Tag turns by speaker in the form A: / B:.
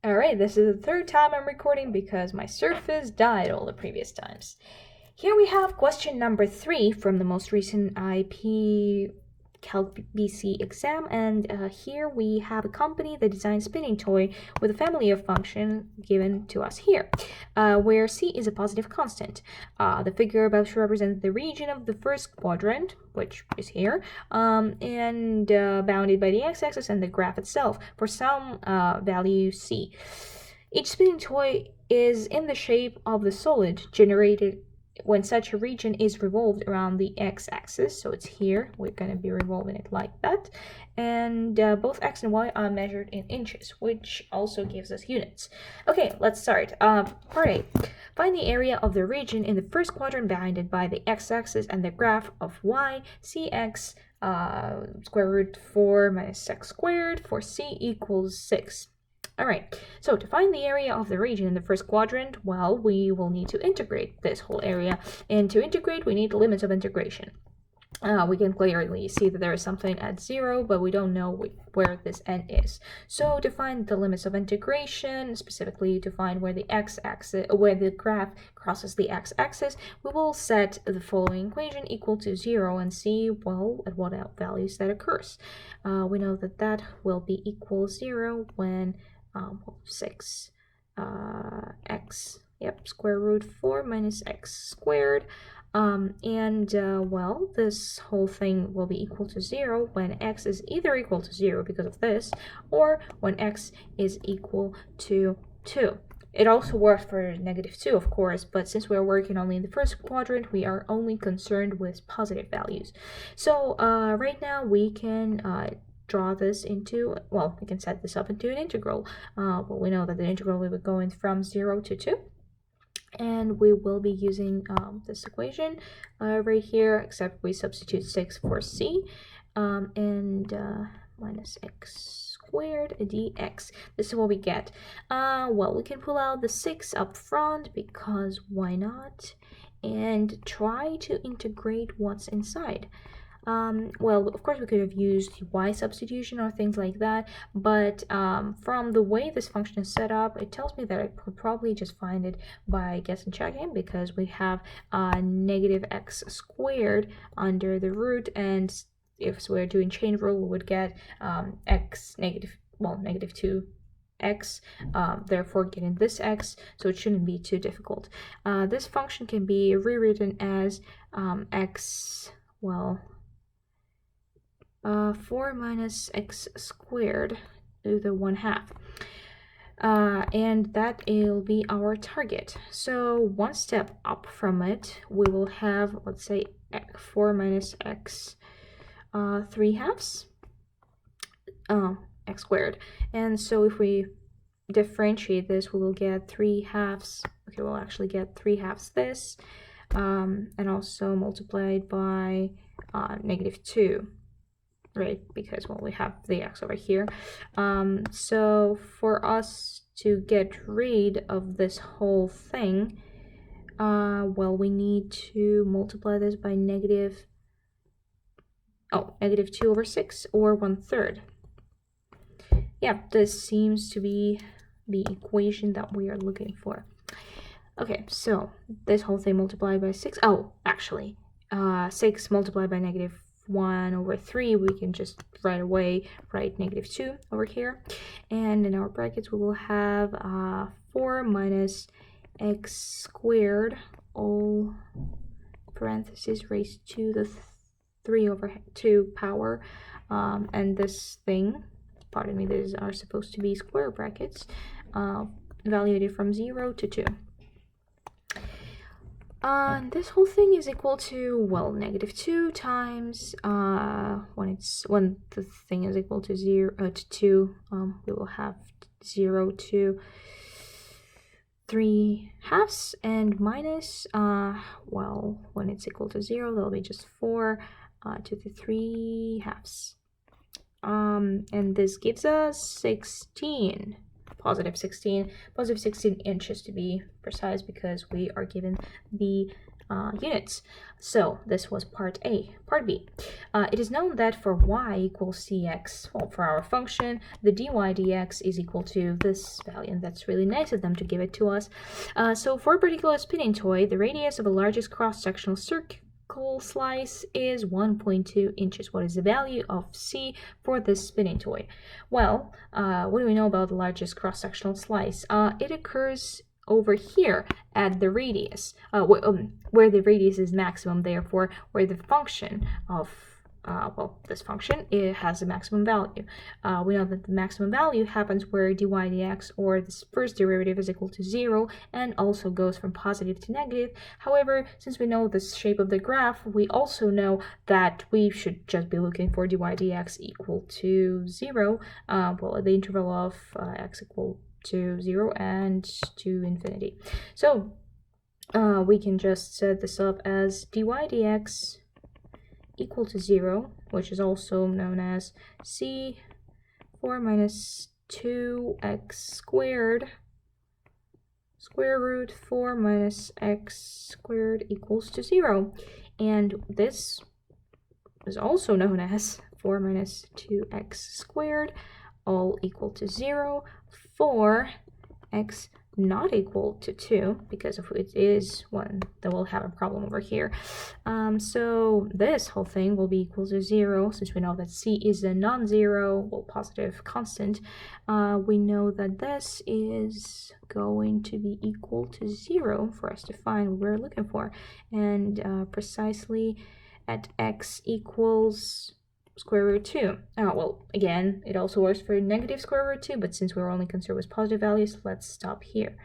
A: Alright, this is the third time I'm recording because my Surface died all the previous times. Here we have question number 3 from the most recent AP Calculus BC exam, and here we have a company that designs spinning toy with a family of functions given to us here, where C is a positive constant. The figure above represents the region of the first quadrant, which is here, and bounded by the x-axis and the graph itself for some value C. Each spinning toy is in the shape of the solid generated when such a region is revolved around the x-axis. So it's here, we're going to be revolving it like that, and both x and y are measured in inches, which also gives us units. Okay, let's start. Part A. Find the area of the region in the first quadrant bounded by the x-axis and the graph of y, cx square root 4 minus x squared for c equals 6. Alright, so to find the area of the region in the first quadrant, well, we will need to integrate this whole area. And to integrate, we need the limits of integration. We can clearly see that there is something at 0, but we don't know where this n is. So to find the limits of integration, specifically to find where the x-axis, where the graph crosses the x-axis, we will set the following equation equal to 0 and see, well, at what values that occurs. We know that that will be equal 0 when 6 x, square root 4 minus x squared, well, this whole thing will be equal to 0 when x is either equal to 0 because of this, or when x is equal to 2. It also works for -2, of course, but since we're working only in the first quadrant, we are only concerned with positive values. So right now we can draw this into, well, we can set this up into an integral. Well, we know that the integral will be going from 0 to 2. And we will be using this equation right here, except we substitute 6 for c, and minus x squared dx. This is what we get. Well, we can pull out the 6 up front because why not? And try to integrate what's inside. Well, of course we could have used y substitution or things like that, but from the way this function is set up, it tells me that I could probably just find it by guess and checking, because we have negative x squared under the root, and if we're doing chain rule, we would get x negative 2x, therefore getting this x, so it shouldn't be too difficult. This function can be rewritten as x, well, 4 minus x squared to the 1/2. And that will be our target. So one step up from it, we will have, let's say, 4 minus x 3/2 x squared. And so if we differentiate this, we will get 3/2. Okay, we'll actually get 3/2 this, and also multiplied by -2. Right, because, well, we have the x over here. So for us to get rid of this whole thing, well, we need to multiply this by -2/6, or 1/3. Yeah, this seems to be the equation that we are looking for. Okay, so this whole thing multiplied by 6. Oh, actually, 6 multiplied by -1/3, we can just right away write -2 over here, and in our brackets we will have 4 minus x squared, all parentheses, raised to the 3/2 power, and this thing, pardon me, these are supposed to be square brackets, evaluated from 0 to 2. This whole thing is equal to, well, -2 times when the thing is equal to 0 to 2, we will have 0 to 3/2, and minus, well, when it's equal to 0, that'll be just 4 to the 3/2. And this gives us 16. Positive 16 inches to be precise, because we are given the units. So this was part A. Part B. It is known that for y equals cx, well, for our function, the dy dx is equal to this value, and that's really nice of them to give it to us. So for a particular spinning toy, the radius of the largest cross-sectional circle slice is 1.2 inches. What is the value of C for this spinning toy? Well, what do we know about the largest cross-sectional slice? It occurs over here at the radius, where the radius is maximum, therefore where the function of this function, it has a maximum value. We know that the maximum value happens where dy dx, or this first derivative, is equal to 0 and also goes from positive to negative. However, since we know the shape of the graph, we also know that we should just be looking for dy dx equal to 0, well, at the interval of x equal to 0 and to infinity. So we can just set this up as dy dx equal to 0, which is also known as c 4 minus 2x squared square root 4 minus x squared equals to 0. And this is also known as 4 minus 2x squared all equal to 0 for x not equal to 2, because if it is 1, then we'll have a problem over here. So this whole thing will be equal to 0, since we know that c is a non-zero, well, positive constant. We know that this is going to be equal to 0 for us to find what we're looking for, and precisely at x equals square root 2. Well, again, it also works for negative square root 2, but since we're only concerned with positive values, let's stop here.